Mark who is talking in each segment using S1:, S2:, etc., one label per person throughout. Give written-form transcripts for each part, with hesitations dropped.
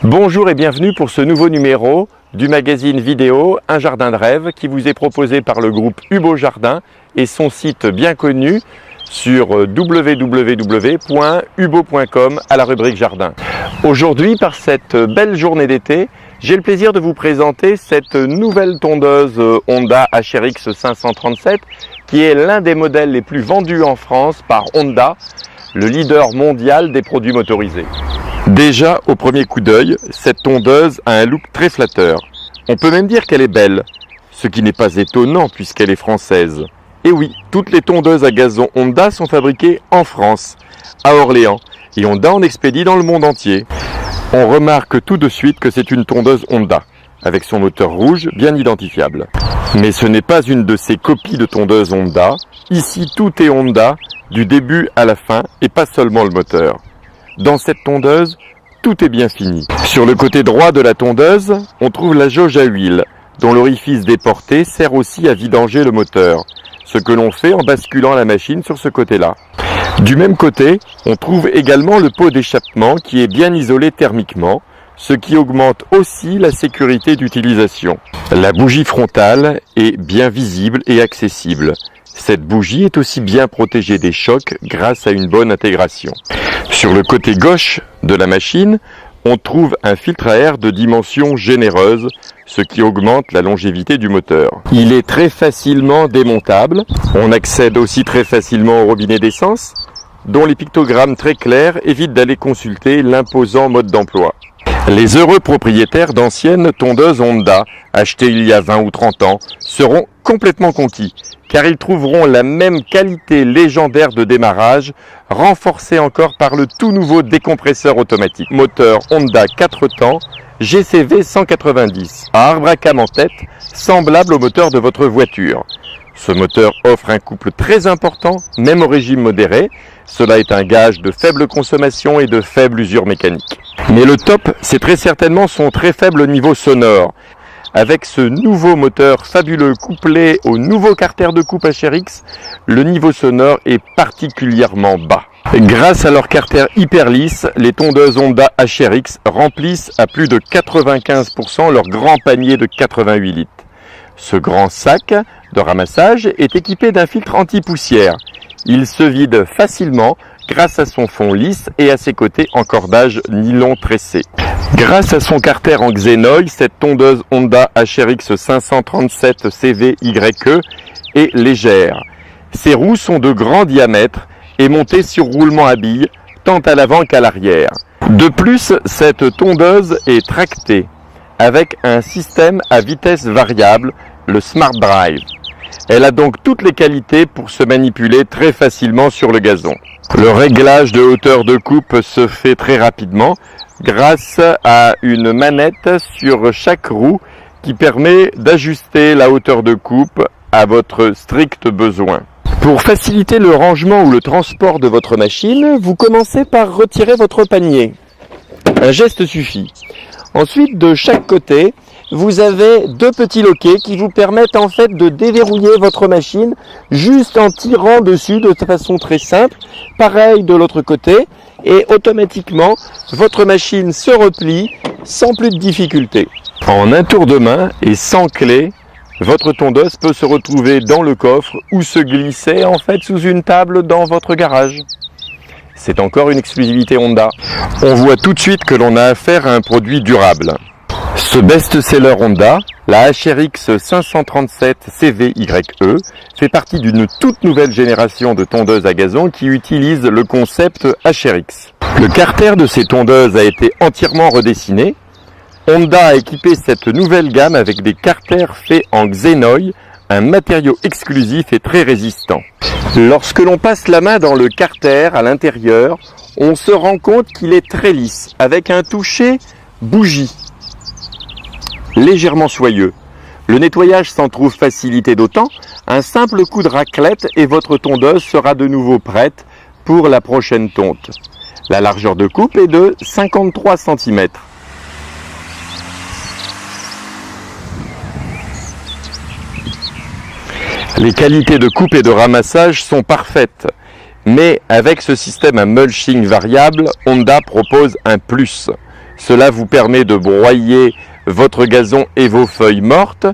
S1: Bonjour et bienvenue pour ce nouveau numéro du magazine vidéo Un jardin de rêve qui vous est proposé par le groupe Hubo Jardin et son site bien connu sur www.hubo.com à la rubrique jardin. Aujourd'hui, par cette belle journée d'été, j'ai le plaisir de vous présenter cette nouvelle tondeuse Honda HRX 537 qui est l'un des modèles les plus vendus en France par Honda, le leader mondial des produits motorisés. Déjà, au premier coup d'œil, cette tondeuse a un look très flatteur. On peut même dire qu'elle est belle, ce qui n'est pas étonnant puisqu'elle est française. Et oui, toutes les tondeuses à gazon Honda sont fabriquées en France, à Orléans, et Honda en expédie dans le monde entier. On remarque tout de suite que c'est une tondeuse Honda, avec son moteur rouge bien identifiable. Mais ce n'est pas une de ces copies de tondeuses Honda. Ici, tout est Honda, du début à la fin, et pas seulement le moteur. Dans cette tondeuse, tout est bien fini. Sur le côté droit de la tondeuse, on trouve la jauge à huile, dont l'orifice déporté sert aussi à vidanger le moteur, ce que l'on fait en basculant la machine sur ce côté-là. Du même côté, on trouve également le pot d'échappement qui est bien isolé thermiquement, ce qui augmente aussi la sécurité d'utilisation. La bougie frontale est bien visible et accessible. Cette bougie est aussi bien protégée des chocs grâce à une bonne intégration. Sur le côté gauche de la machine, on trouve un filtre à air de dimension généreuse, ce qui augmente la longévité du moteur. Il est très facilement démontable. On accède aussi très facilement au robinet d'essence, dont les pictogrammes très clairs évitent d'aller consulter l'imposant mode d'emploi. Les heureux propriétaires d'anciennes tondeuses Honda, achetées il y a 20 ou 30 ans, seront complètement conquis, car ils trouveront la même qualité légendaire de démarrage, renforcée encore par le tout nouveau décompresseur automatique. Moteur Honda 4 temps, GCV 190, à arbre à cames en tête, semblable au moteur de votre voiture. Ce moteur offre un couple très important, même au régime modéré. Cela est un gage de faible consommation et de faible usure mécanique. Mais le top, c'est très certainement son très faible niveau sonore. Avec ce nouveau moteur fabuleux couplé au nouveau carter de coupe HRX, le niveau sonore est particulièrement bas. Grâce à leur carter hyper lisse, les tondeuses Honda HRX remplissent à plus de 95% leur grand panier de 88 litres. Ce grand sac de ramassage est équipé d'un filtre anti-poussière. Il se vide facilement grâce à son fond lisse et à ses côtés en cordage nylon tressé. Grâce à son carter en xénoï, cette tondeuse Honda HRX 537 CVYE est légère. Ses roues sont de grand diamètre et montées sur roulement à billes, tant à l'avant qu'à l'arrière. De plus, cette tondeuse est tractée avec un système à vitesse variable, le Smart Drive. Elle a donc toutes les qualités pour se manipuler très facilement sur le gazon. Le réglage de hauteur de coupe se fait très rapidement grâce à une manette sur chaque roue qui permet d'ajuster la hauteur de coupe à votre strict besoin. Pour faciliter le rangement ou le transport de votre machine, vous commencez par retirer votre panier. Un geste suffit. Ensuite, de chaque côté, vous avez deux petits loquets qui vous permettent en fait de déverrouiller votre machine juste en tirant dessus de façon très simple. Pareil de l'autre côté et automatiquement votre machine se replie sans plus de difficulté. En un tour de main et sans clé, votre tondeuse peut se retrouver dans le coffre ou se glisser en fait sous une table dans votre garage. C'est encore une exclusivité Honda. On voit tout de suite que l'on a affaire à un produit durable. Ce best-seller Honda, la HRX 537 CVYE, fait partie d'une toute nouvelle génération de tondeuses à gazon qui utilise le concept HRX. Le carter de ces tondeuses a été entièrement redessiné. Honda a équipé cette nouvelle gamme avec des carters faits en xénoï, un matériau exclusif et très résistant. Lorsque l'on passe la main dans le carter à l'intérieur, on se rend compte qu'il est très lisse, avec un toucher bougie, légèrement soyeux. Le nettoyage s'en trouve facilité d'autant, un simple coup de raclette et votre tondeuse sera de nouveau prête pour la prochaine tonte. La largeur de coupe est de 53 cm. Les qualités de coupe et de ramassage sont parfaites, mais avec ce système à mulching variable, Honda propose un plus. Cela vous permet de broyer votre gazon et vos feuilles mortes.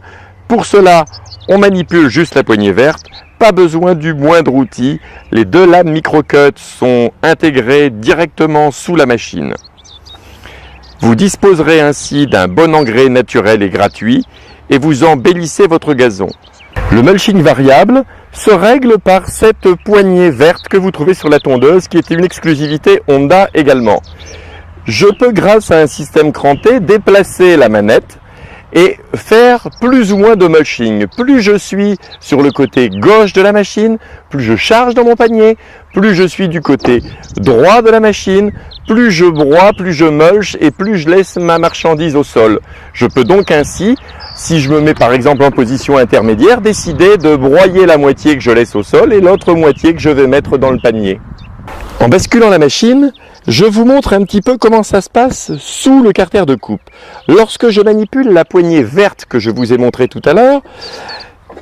S1: Pour cela, on manipule juste la poignée verte. Pas besoin du moindre outil. Les deux lames micro-cut sont intégrées directement sous la machine. Vous disposerez ainsi d'un bon engrais naturel et gratuit et vous embellissez votre gazon. Le mulching variable se règle par cette poignée verte que vous trouvez sur la tondeuse qui est une exclusivité Honda également. Je peux, grâce à un système cranté, déplacer la manette et faire plus ou moins de mulching. Plus je suis sur le côté gauche de la machine, plus je charge dans mon panier, plus je suis du côté droit de la machine, plus je broie, plus je mulch et plus je laisse ma marchandise au sol. Je peux donc ainsi, si je me mets par exemple en position intermédiaire, décider de broyer la moitié que je laisse au sol et l'autre moitié que je vais mettre dans le panier. En basculant la machine, je vous montre un petit peu comment ça se passe sous le carter de coupe. Lorsque je manipule la poignée verte que je vous ai montrée tout à l'heure,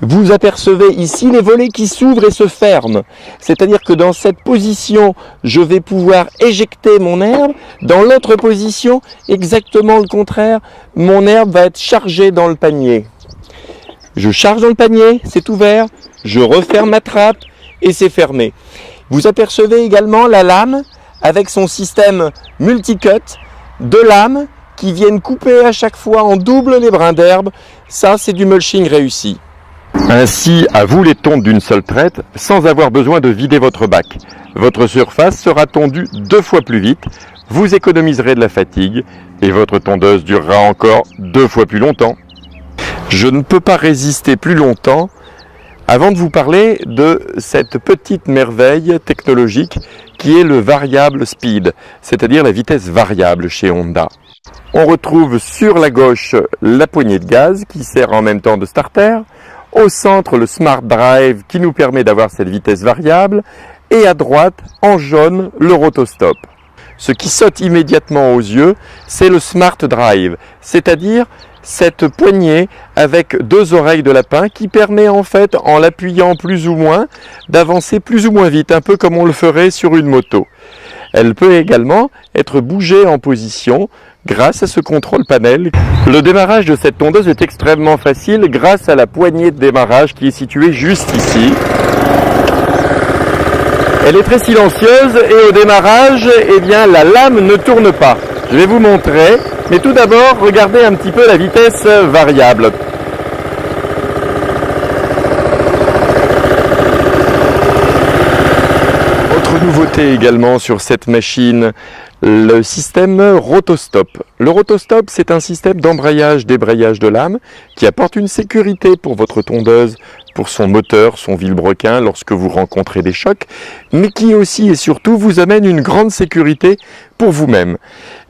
S1: vous apercevez ici les volets qui s'ouvrent et se ferment. C'est-à-dire que dans cette position, je vais pouvoir éjecter mon herbe. Dans l'autre position, exactement le contraire, mon herbe va être chargée dans le panier. Je charge dans le panier, c'est ouvert, je referme ma trappe et c'est fermé. Vous apercevez également la lame avec son système multi-cut, deux lames qui viennent couper à chaque fois en double les brins d'herbe. Ça, c'est du mulching réussi. Ainsi, à vous les tondre d'une seule traite, sans avoir besoin de vider votre bac. Votre surface sera tondue 2 fois plus vite, vous économiserez de la fatigue et votre tondeuse durera encore 2 fois plus longtemps. Je ne peux pas résister plus longtemps avant de vous parler de cette petite merveille technologique qui est le variable speed, c'est-à-dire la vitesse variable chez Honda. On retrouve sur la gauche la poignée de gaz qui sert en même temps de starter, au centre le Smart Drive qui nous permet d'avoir cette vitesse variable et à droite en jaune le rotostop. Ce qui saute immédiatement aux yeux, c'est le Smart Drive, c'est-à-dire cette poignée avec 2 oreilles de lapin qui permet en fait, en l'appuyant plus ou moins, d'avancer plus ou moins vite, un peu comme on le ferait sur une moto. Elle peut également être bougée en position grâce à ce contrôle panel. Le démarrage de cette tondeuse est extrêmement facile grâce à la poignée de démarrage qui est située juste ici. Elle est très silencieuse et au démarrage, eh bien, la lame ne tourne pas. Je vais vous montrer, mais tout d'abord, regardez un petit peu la vitesse variable. Autre nouveauté également sur cette machine, le système rotostop. Le rotostop, c'est un système d'embrayage-débrayage de lame qui apporte une sécurité pour votre tondeuse, pour son moteur, son vilebrequin lorsque vous rencontrez des chocs, mais qui aussi et surtout vous amène une grande sécurité pour vous-même.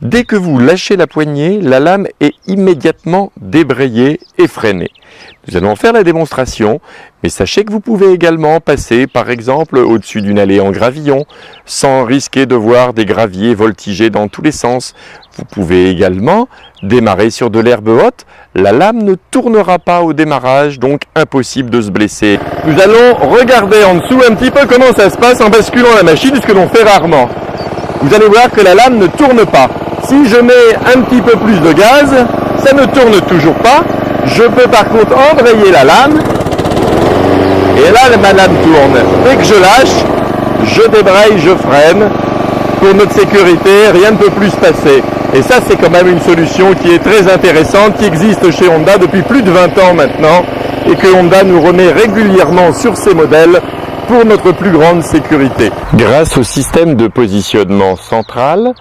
S1: Dès que vous lâchez la poignée, la lame est immédiatement débrayée et freinée. Nous allons faire la démonstration, mais sachez que vous pouvez également passer par exemple au-dessus d'une allée en gravillon sans risquer de voir des graviers voltiger dans tous les sens. Vous pouvez également démarrer sur de l'herbe haute. La lame ne tournera pas au démarrage, donc impossible de se blesser. Nous allons regarder en dessous un petit peu comment ça se passe en basculant la machine, ce que l'on fait rarement. Vous allez voir que la lame ne tourne pas. Si je mets un petit peu plus de gaz, ça ne tourne toujours pas. Je peux par contre embrayer la lame. Et là, ma lame tourne. Dès que je lâche, je débraye, je freine. Pour notre sécurité, rien ne peut plus se passer. Et ça, c'est quand même une solution qui est très intéressante, qui existe chez Honda depuis plus de 20 ans maintenant, et que Honda nous remet régulièrement sur ses modèles pour notre plus grande sécurité. Grâce au système de positionnement central,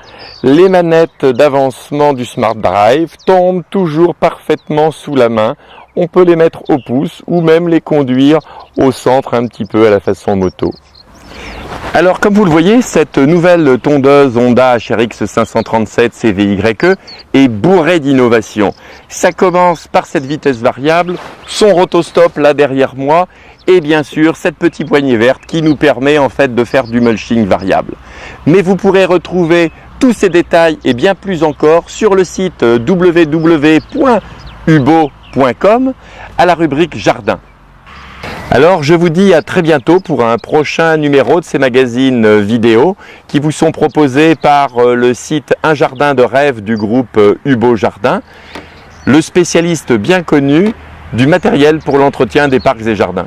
S1: les manettes d'avancement du Smart Drive tombent toujours parfaitement sous la main. On peut les mettre au pouce ou même les conduire au centre un petit peu à la façon moto. Alors comme vous le voyez, cette nouvelle tondeuse Honda HRX 537 CVYE est bourrée d'innovations. Ça commence par cette vitesse variable, son rotostop là derrière moi et bien sûr cette petite poignée verte qui nous permet en fait de faire du mulching variable. Mais vous pourrez retrouver tous ces détails et bien plus encore sur le site www.ubo.com à la rubrique Jardin. Alors je vous dis à très bientôt pour un prochain numéro de ces magazines vidéo qui vous sont proposés par le site Un Jardin de Rêve du groupe Hubo Jardin, le spécialiste bien connu du matériel pour l'entretien des parcs et jardins.